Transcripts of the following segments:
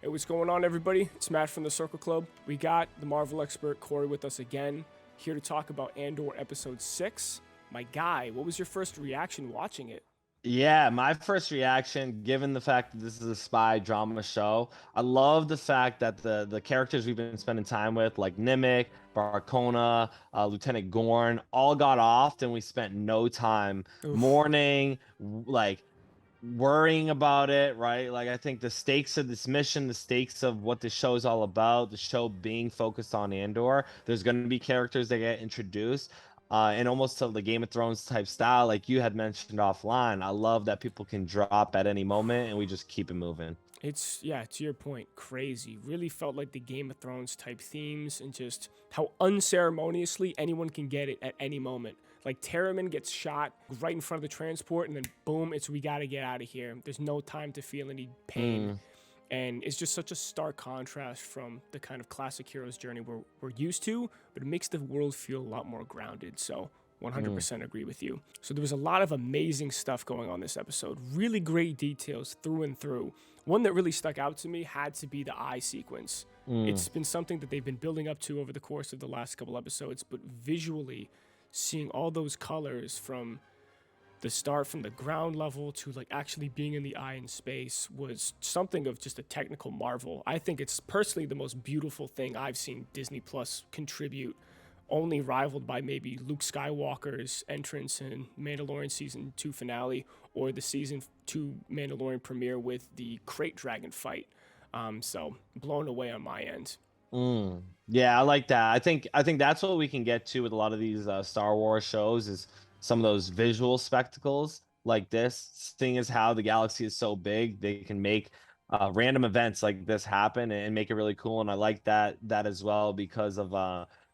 Hey, what's going on, everybody? It's Matt from the Circle Club. We got the Marvel expert Corey with us again, here to talk about Andor Episode 6. My guy, what was your first reaction watching it? Yeah, my first reaction, given the fact that this is a spy drama show, I love the fact that the characters we've been spending time with, like Nimic, Barcona, Lieutenant Gorn, all got off, and we spent no time Oof. mourning, like worrying about it, right? Like I think the stakes of this mission, the stakes of what the show is all about, the show being focused on Andor, there's going to be characters that get introduced. And almost to the Game of Thrones type style, like you had mentioned offline. I love that people can drop at any moment and we just keep it moving. It's, yeah, to your point, crazy. Really felt like the Game of Thrones type themes and just how unceremoniously anyone can get it at any moment. Like Tyrone gets shot right in front of the transport, and then boom, it's we gotta get out of here. There's no time to feel any pain. Mm, And it's just such a stark contrast from the kind of classic hero's journey we're used to, but it makes the world feel a lot more grounded. So mm. 100% agree with you. So there was a lot of amazing stuff going on this episode. Really great details through and through. One that really stuck out to me had to be the eye sequence. Mm. It's been something that they've been building up to over the course of the last couple episodes, but visually seeing all those colors from the start from the ground level to like actually being in the eye in space was something of just a technical marvel. I think it's personally the most beautiful thing I've seen Disney Plus contribute, only rivaled by maybe Luke Skywalker's entrance in Mandalorian season 2 finale or the season 2 Mandalorian premiere with the crate dragon fight. So blown away on my end. Mm. Yeah, I like that. I think that's what we can get to with a lot of these Star Wars shows is some of those visual spectacles like this. Seeing as how the galaxy is so big, they can make random events like this happen and make it really cool. And I like that as well because of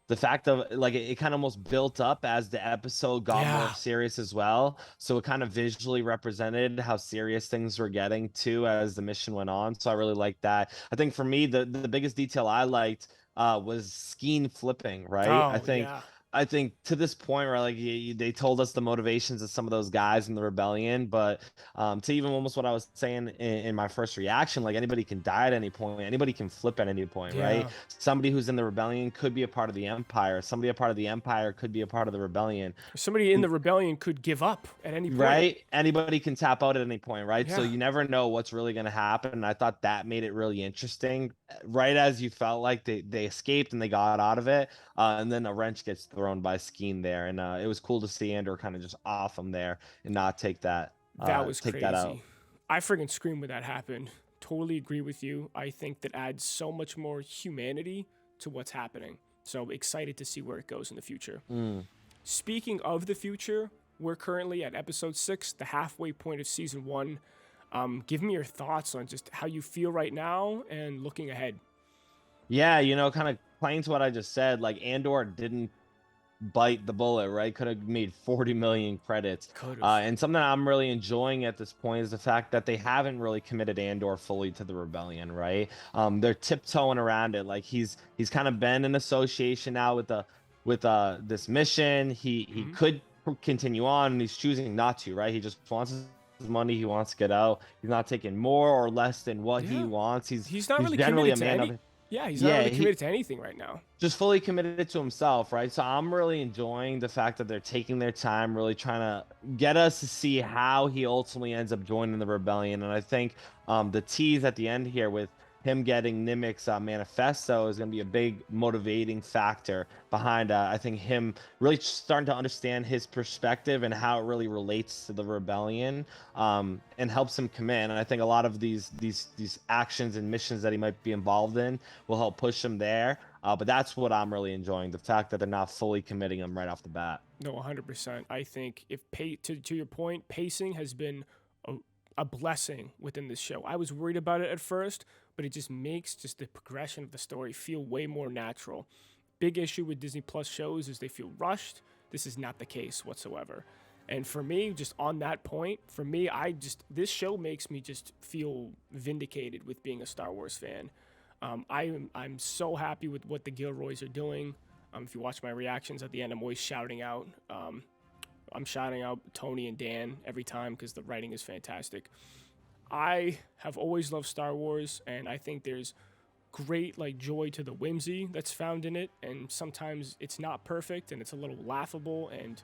the fact of like it kind of almost built up as the episode got more Yeah. serious as well. So it kind of visually represented how serious things were getting too as the mission went on. So I really like that. I think for me, the biggest detail I liked was Skeen flipping, right? I Oh, think yeah. I think to this point where like they told us the motivations of some of those guys in the rebellion, but to even almost what I was saying in my first reaction, like anybody can die at any point, anybody can flip at any point, right? Yeah. Somebody who's in the rebellion could be a part of the empire. Somebody a part of the empire could be a part of the rebellion. Somebody in the rebellion could give up at any point. Right? Anybody can tap out at any point, right? So Yeah. you never know what's really going to happen. And I thought that made it really interesting. Right as you felt like they escaped and they got out of it, and then a wrench gets thrown by Skeen there, and it was cool to see Andor kind of just off him there and not That was take that out. crazy. I friggin' screamed when that happened. Totally agree with you. I think that adds so much more humanity to what's happening. So excited to see where it goes in the future. Mm. Speaking of the future, we're currently at episode 6, the halfway point of season 1. Give me your thoughts on just how you feel right now and looking ahead. Yeah, kind of playing to what I just said, like Andor didn't bite the bullet, right? Could have made 40 million credits. Could have. And something I'm really enjoying at this point is the fact that they haven't really committed Andor fully to the rebellion, right? They're tiptoeing around it. Like he's kind of been in association now with this mission. He Hmm. could continue on and he's choosing not to, right? He just wants his money, he wants to get out. He's not taking more or less than what he Yeah. wants. He's not He's really generally committed a to man any. of Yeah, he's not yeah, really he committed to anything right now. just fully committed to himself, right? So I'm really enjoying the fact that they're taking their time, really trying to get us to see how he ultimately ends up joining the rebellion. And I think the tease at the end here with him getting Nimic's manifesto is going to be a big motivating factor behind, I think, him really starting to understand his perspective and how it really relates to the rebellion, and helps him commit. And I think a lot of these actions and missions that he might be involved in will help push him there. But that's what I'm really enjoying, the fact that they're not fully committing him right off the bat. No, 100%. I think if to your point, pacing has been a, a blessing within this show. I was worried about it at first, but it just makes just the progression of the story feel way more natural. Big issue with Disney Plus shows is they feel rushed. This is not the case whatsoever. And for me, just on that point, for me, this show makes me just feel vindicated with being a Star Wars fan. I'm so happy with what the Gilroys are doing. If you watch my reactions at the end, I'm always shouting out. I'm shouting out Tony and Dan every time because the writing is fantastic. I have always loved Star Wars, and I think there's great like joy to the whimsy that's found in it, and sometimes it's not perfect and it's a little laughable, and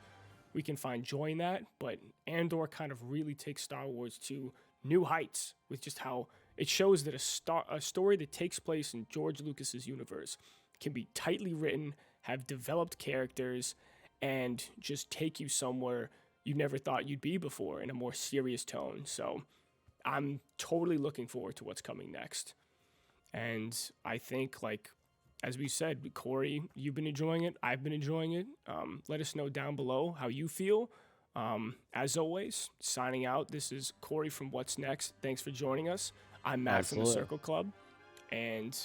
we can find joy in that. But Andor kind of really takes Star Wars to new heights with just how it shows that a story that takes place in George Lucas's universe can be tightly written, have developed characters, and just take you somewhere you never thought you'd be before in a more serious tone. So I'm totally looking forward to what's coming next. And I think, like, as we said, Corey, you've been enjoying it. I've been enjoying it. Let us know down below how you feel. As always, signing out. This is Corey from What's Next. Thanks for joining us. I'm Matt from the Circle Club. And,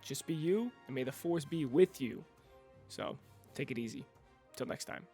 just be you, and may the force be with you. So, take it easy. Till next time.